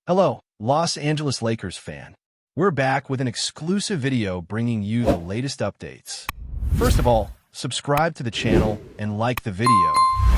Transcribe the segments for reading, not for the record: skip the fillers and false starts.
Hello, Los Angeles Lakers fan. We're back with an exclusive video bringing you the latest updates. First of all, subscribe to the channel and like the video.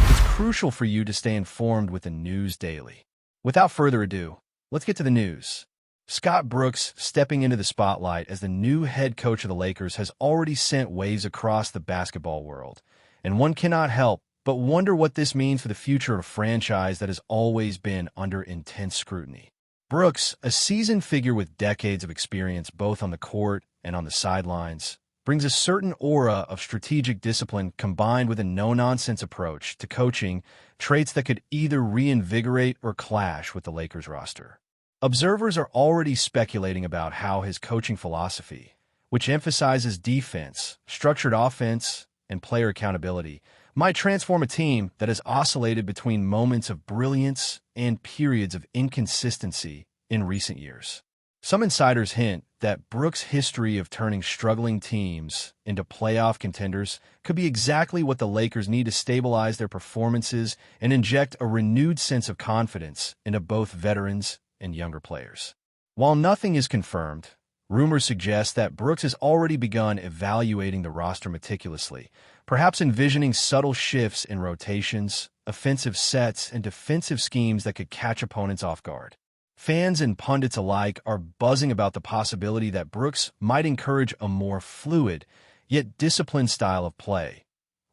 It's crucial for you to stay informed with the news daily. Without further ado, let's get to the news. Scott Brooks, stepping into the spotlight as the new head coach of the Lakers, has already sent waves across the basketball world, and one cannot help but wonder what this means for the future of a franchise that has always been under intense scrutiny. Brooks, a seasoned figure with decades of experience both on the court and on the sidelines, brings a certain aura of strategic discipline combined with a no-nonsense approach to coaching, traits that could either reinvigorate or clash with the Lakers roster. Observers are already speculating about how his coaching philosophy, which emphasizes defense, structured offense, and player accountability, might transform a team that has oscillated between moments of brilliance and periods of inconsistency in recent years. Some insiders hint that Brooks' history of turning struggling teams into playoff contenders could be exactly what the Lakers need to stabilize their performances and inject a renewed sense of confidence into both veterans and younger players. While nothing is confirmed, rumors suggest that Brooks has already begun evaluating the roster meticulously, perhaps envisioning subtle shifts in rotations, offensive sets, and defensive schemes that could catch opponents off guard. Fans and pundits alike are buzzing about the possibility that Brooks might encourage a more fluid, yet disciplined style of play,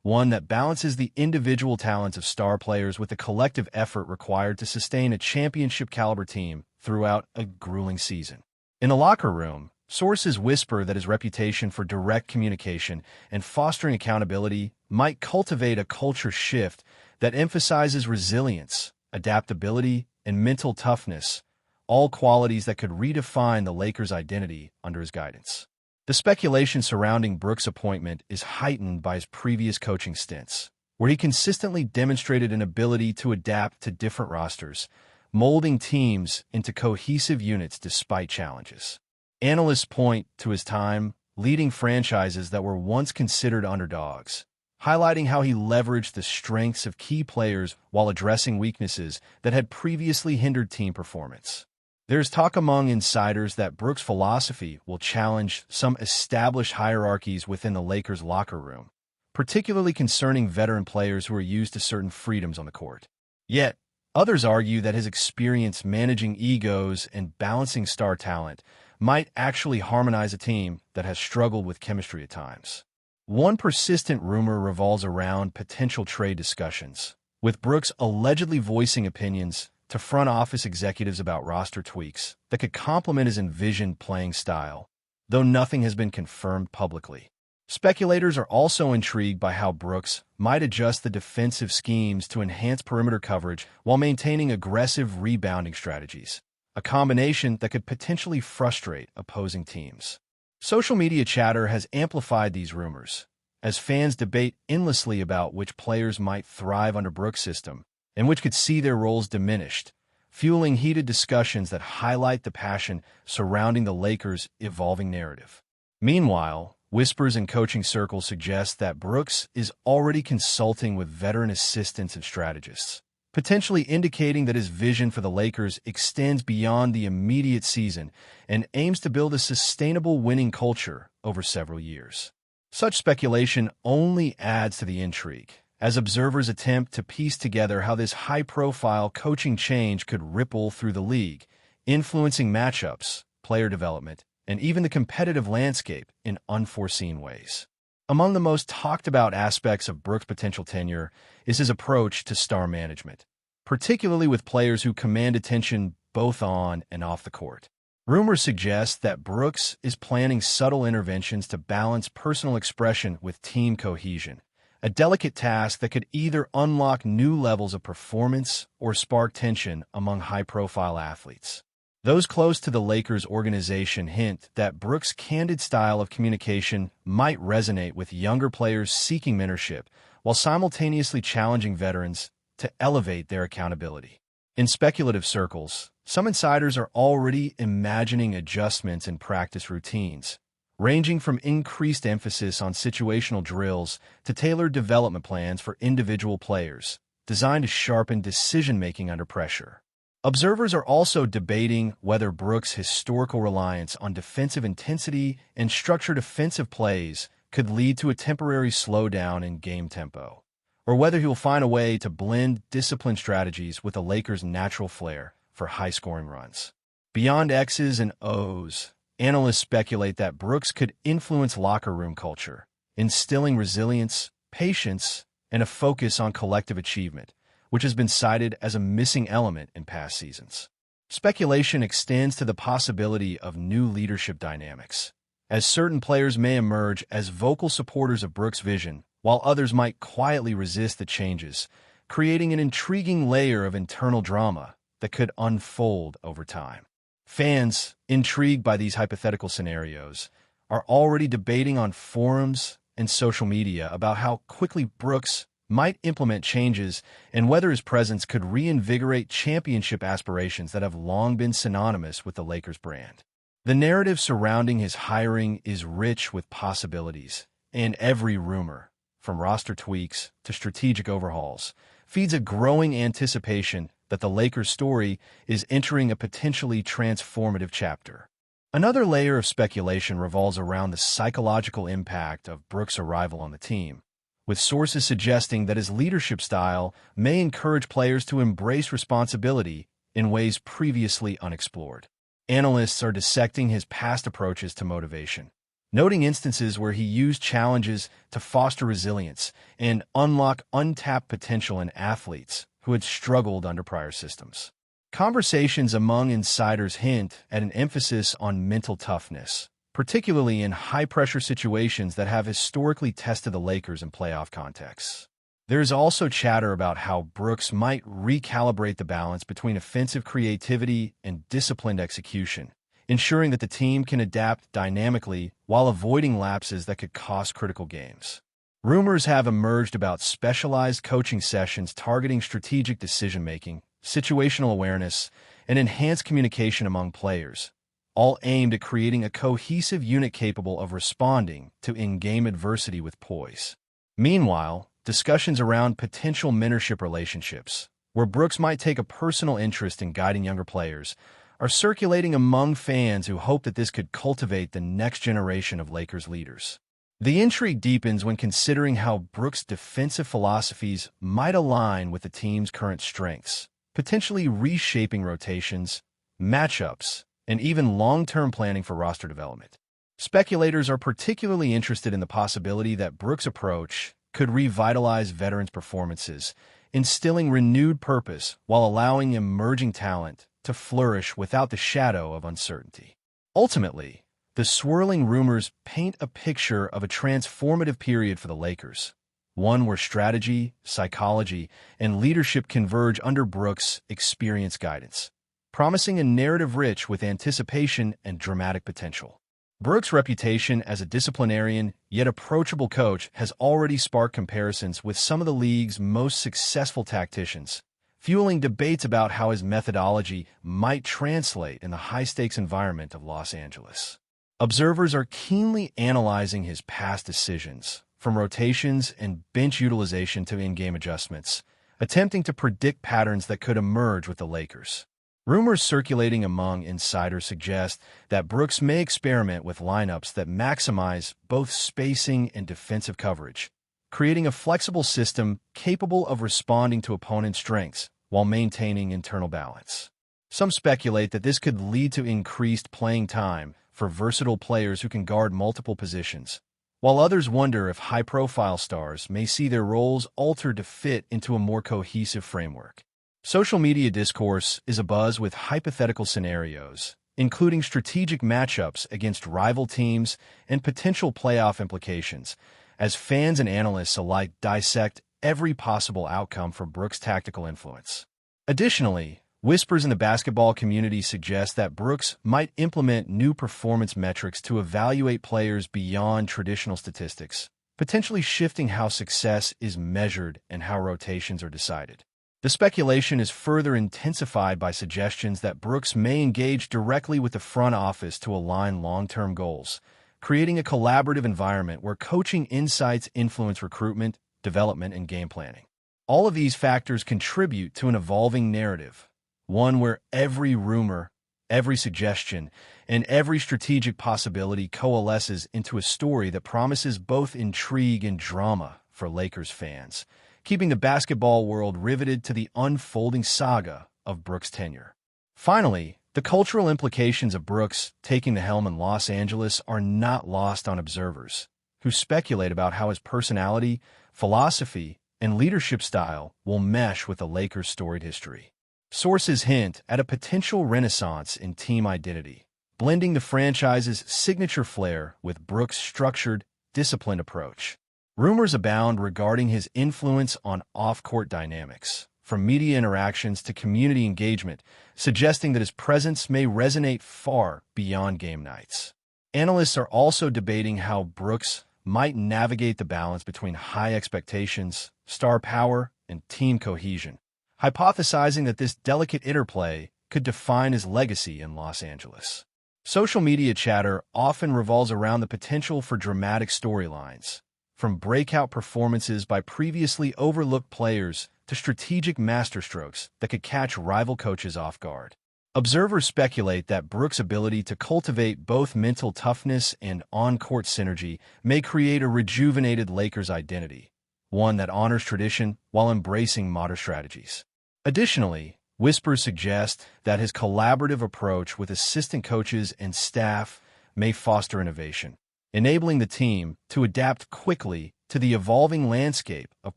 one that balances the individual talents of star players with the collective effort required to sustain a championship-caliber team throughout a grueling season. In the locker room, sources whisper that his reputation for direct communication and fostering accountability might cultivate a culture shift that emphasizes resilience, adaptability, and mental toughness, all qualities that could redefine the Lakers' identity under his guidance. The speculation surrounding Brooks' appointment is heightened by his previous coaching stints, where he consistently demonstrated an ability to adapt to different rosters, molding teams into cohesive units despite challenges. Analysts point to his time leading franchises that were once considered underdogs, highlighting how he leveraged the strengths of key players while addressing weaknesses that had previously hindered team performance. There's talk among insiders that Brooks' philosophy will challenge some established hierarchies within the Lakers' locker room, particularly concerning veteran players who are used to certain freedoms on the court. Yet, others argue that his experience managing egos and balancing star talent might actually harmonize a team that has struggled with chemistry at times. One persistent rumor revolves around potential trade discussions, with Brooks allegedly voicing opinions to front office executives about roster tweaks that could complement his envisioned playing style, though nothing has been confirmed publicly. Speculators are also intrigued by how Brooks might adjust the defensive schemes to enhance perimeter coverage while maintaining aggressive rebounding strategies, a combination that could potentially frustrate opposing teams. Social media chatter has amplified these rumors, as fans debate endlessly about which players might thrive under Brooks' system and which could see their roles diminished, fueling heated discussions that highlight the passion surrounding the Lakers' evolving narrative. Meanwhile, whispers in coaching circles suggest that Brooks is already consulting with veteran assistants and strategists, potentially indicating that his vision for the Lakers extends beyond the immediate season and aims to build a sustainable winning culture over several years. Such speculation only adds to the intrigue, as observers attempt to piece together how this high-profile coaching change could ripple through the league, influencing matchups, player development, and even the competitive landscape in unforeseen ways. Among the most talked-about aspects of Brooks' potential tenure is his approach to star management, particularly with players who command attention both on and off the court. Rumors suggest that Brooks is planning subtle interventions to balance personal expression with team cohesion, a delicate task that could either unlock new levels of performance or spark tension among high-profile athletes. Those close to the Lakers organization hint that Brooks' candid style of communication might resonate with younger players seeking mentorship, while simultaneously challenging veterans to elevate their accountability. In speculative circles, some insiders are already imagining adjustments in practice routines, ranging from increased emphasis on situational drills to tailored development plans for individual players, designed to sharpen decision-making under pressure. Observers are also debating whether Brooks' historical reliance on defensive intensity and structured offensive plays could lead to a temporary slowdown in game tempo, or whether he will find a way to blend disciplined strategies with the Lakers' natural flair for high-scoring runs. Beyond X's and O's, analysts speculate that Brooks could influence locker room culture, instilling resilience, patience, and a focus on collective achievement, which has been cited as a missing element in past seasons. Speculation extends to the possibility of new leadership dynamics, as certain players may emerge as vocal supporters of Brooks' vision, while others might quietly resist the changes, creating an intriguing layer of internal drama that could unfold over time. Fans, intrigued by these hypothetical scenarios, are already debating on forums and social media about how quickly Brooks might implement changes and whether his presence could reinvigorate championship aspirations that have long been synonymous with the Lakers brand. The narrative surrounding his hiring is rich with possibilities, and every rumor, from roster tweaks to strategic overhauls, feeds a growing anticipation that the Lakers' story is entering a potentially transformative chapter. Another layer of speculation revolves around the psychological impact of Brooks' arrival on the team, with sources suggesting that his leadership style may encourage players to embrace responsibility in ways previously unexplored. Analysts are dissecting his past approaches to motivation, noting instances where he used challenges to foster resilience and unlock untapped potential in athletes who had struggled under prior systems. Conversations among insiders hint at an emphasis on mental toughness, particularly in high-pressure situations that have historically tested the Lakers in playoff contexts. There is also chatter about how Brooks might recalibrate the balance between offensive creativity and disciplined execution, ensuring that the team can adapt dynamically while avoiding lapses that could cost critical games. Rumors have emerged about specialized coaching sessions targeting strategic decision-making, situational awareness, and enhanced communication among players, all aimed at creating a cohesive unit capable of responding to in-game adversity with poise. Meanwhile, discussions around potential mentorship relationships, where Brooks might take a personal interest in guiding younger players, are circulating among fans who hope that this could cultivate the next generation of Lakers leaders. The intrigue deepens when considering how Brooks' defensive philosophies might align with the team's current strengths, potentially reshaping rotations, matchups, and even long-term planning for roster development. Speculators are particularly interested in the possibility that Brooks' approach could revitalize veterans' performances, instilling renewed purpose while allowing emerging talent to flourish without the shadow of uncertainty. Ultimately, the swirling rumors paint a picture of a transformative period for the Lakers, one where strategy, psychology, and leadership converge under Brooks' experienced guidance, promising a narrative rich with anticipation and dramatic potential. Brooks' reputation as a disciplinarian yet approachable coach has already sparked comparisons with some of the league's most successful tacticians, fueling debates about how his methodology might translate in the high-stakes environment of Los Angeles. Observers are keenly analyzing his past decisions, from rotations and bench utilization to in-game adjustments, attempting to predict patterns that could emerge with the Lakers. Rumors circulating among insiders suggest that Brooks may experiment with lineups that maximize both spacing and defensive coverage, creating a flexible system capable of responding to opponents' strengths while maintaining internal balance. Some speculate that this could lead to increased playing time for versatile players who can guard multiple positions, while others wonder if high-profile stars may see their roles altered to fit into a more cohesive framework. Social media discourse is abuzz with hypothetical scenarios, including strategic matchups against rival teams and potential playoff implications, as fans and analysts alike dissect every possible outcome for Brooks' tactical influence. Additionally, whispers in the basketball community suggest that Brooks might implement new performance metrics to evaluate players beyond traditional statistics, potentially shifting how success is measured and how rotations are decided. The speculation is further intensified by suggestions that Brooks may engage directly with the front office to align long-term goals, creating a collaborative environment where coaching insights influence recruitment, development, and game planning. All of these factors contribute to an evolving narrative, one where every rumor, every suggestion, and every strategic possibility coalesces into a story that promises both intrigue and drama for Lakers fans, keeping the basketball world riveted to the unfolding saga of Brooks' tenure. Finally, the cultural implications of Brooks taking the helm in Los Angeles are not lost on observers, who speculate about how his personality, philosophy, and leadership style will mesh with the Lakers' storied history. Sources hint at a potential renaissance in team identity, blending the franchise's signature flair with Brooks' structured, disciplined approach. Rumors abound regarding his influence on off-court dynamics, from media interactions to community engagement, suggesting that his presence may resonate far beyond game nights. Analysts are also debating how Brooks might navigate the balance between high expectations, star power, and team cohesion, hypothesizing that this delicate interplay could define his legacy in Los Angeles. Social media chatter often revolves around the potential for dramatic storylines, from breakout performances by previously overlooked players to strategic masterstrokes that could catch rival coaches off guard. Observers speculate that Brooks' ability to cultivate both mental toughness and on-court synergy may create a rejuvenated Lakers identity, one that honors tradition while embracing modern strategies. Additionally, whispers suggest that his collaborative approach with assistant coaches and staff may foster innovation, enabling the team to adapt quickly to the evolving landscape of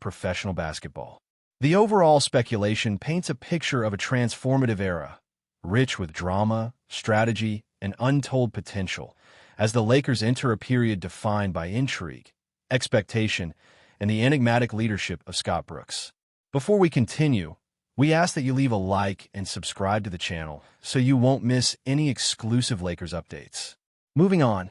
professional basketball. The overall speculation paints a picture of a transformative era, rich with drama, strategy, and untold potential, as the Lakers enter a period defined by intrigue, expectation, and the enigmatic leadership of Scott Brooks. Before we continue, we ask that you leave a like and subscribe to the channel so you won't miss any exclusive Lakers updates. Moving on,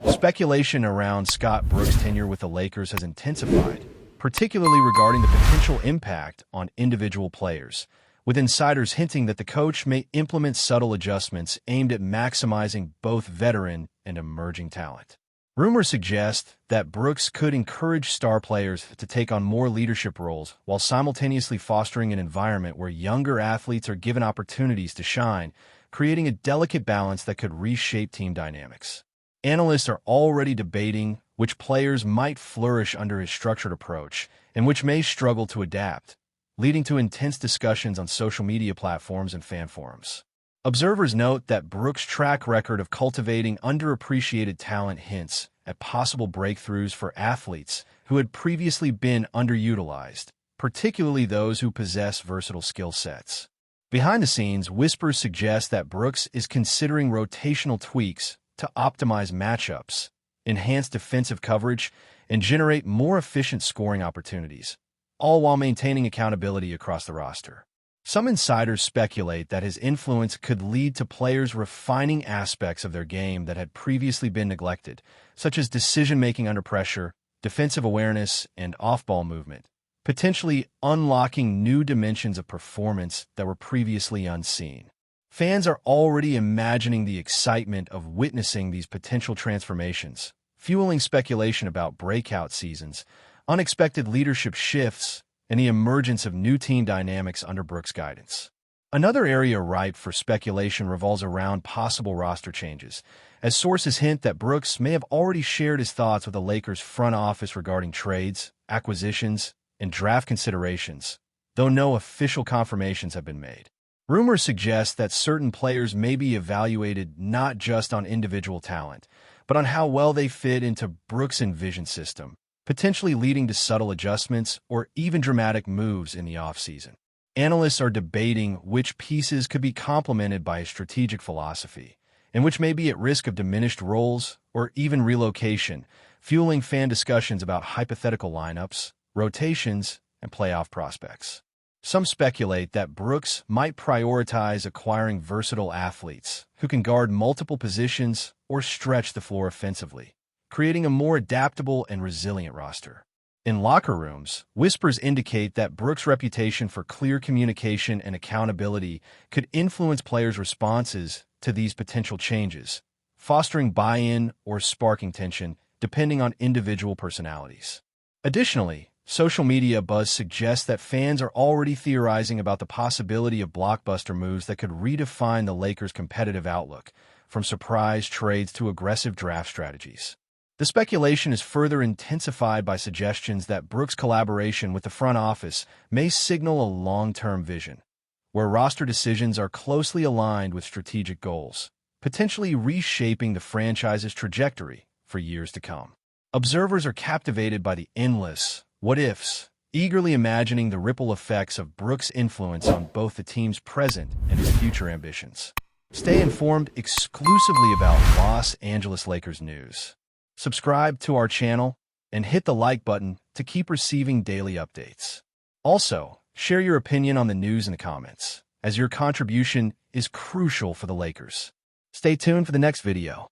speculation around Scott Brooks' tenure with the Lakers has intensified, particularly regarding the potential impact on individual players, with insiders hinting that the coach may implement subtle adjustments aimed at maximizing both veteran and emerging talent. Rumors suggest that Brooks could encourage star players to take on more leadership roles while simultaneously fostering an environment where younger athletes are given opportunities to shine, creating a delicate balance that could reshape team dynamics. Analysts are already debating which players might flourish under his structured approach and which may struggle to adapt, leading to intense discussions on social media platforms and fan forums. Observers note that Brooks' track record of cultivating underappreciated talent hints at possible breakthroughs for athletes who had previously been underutilized, particularly those who possess versatile skill sets. Behind the scenes, whispers suggest that Brooks is considering rotational tweaks to optimize matchups, enhance defensive coverage, and generate more efficient scoring opportunities, all while maintaining accountability across the roster. Some insiders speculate that his influence could lead to players refining aspects of their game that had previously been neglected, such as decision-making under pressure, defensive awareness, and off-ball movement, potentially unlocking new dimensions of performance that were previously unseen. Fans are already imagining the excitement of witnessing these potential transformations, fueling speculation about breakout seasons, unexpected leadership shifts, and the emergence of new team dynamics under Brooks' guidance. Another area ripe for speculation revolves around possible roster changes, as sources hint that Brooks may have already shared his thoughts with the Lakers' front office regarding trades, acquisitions, and draft considerations, though no official confirmations have been made. Rumors suggest that certain players may be evaluated not just on individual talent, but on how well they fit into Brooks' envisioned system, potentially leading to subtle adjustments or even dramatic moves in the offseason. Analysts are debating which pieces could be complemented by a strategic philosophy, and which may be at risk of diminished roles or even relocation, fueling fan discussions about hypothetical lineups, rotations, and playoff prospects. Some speculate that Brooks might prioritize acquiring versatile athletes who can guard multiple positions or stretch the floor offensively, creating a more adaptable and resilient roster. In locker rooms, whispers indicate that Brooks' reputation for clear communication and accountability could influence players' responses to these potential changes, fostering buy-in or sparking tension depending on individual personalities. Additionally, Social media buzz suggests that fans are already theorizing about the possibility of blockbuster moves that could redefine the Lakers' competitive outlook, from surprise trades to aggressive draft strategies. The speculation is further intensified by suggestions that Brooks' collaboration with the front office may signal a long-term vision, where roster decisions are closely aligned with strategic goals, potentially reshaping the franchise's trajectory for years to come. Observers are captivated by the endless what-ifs, eagerly imagining the ripple effects of Brooks' influence on both the team's present and his future ambitions. Stay informed exclusively about Los Angeles Lakers news. Subscribe to our channel and hit the like button to keep receiving daily updates. Also, share your opinion on the news in the comments, as your contribution is crucial for the Lakers. Stay tuned for the next video.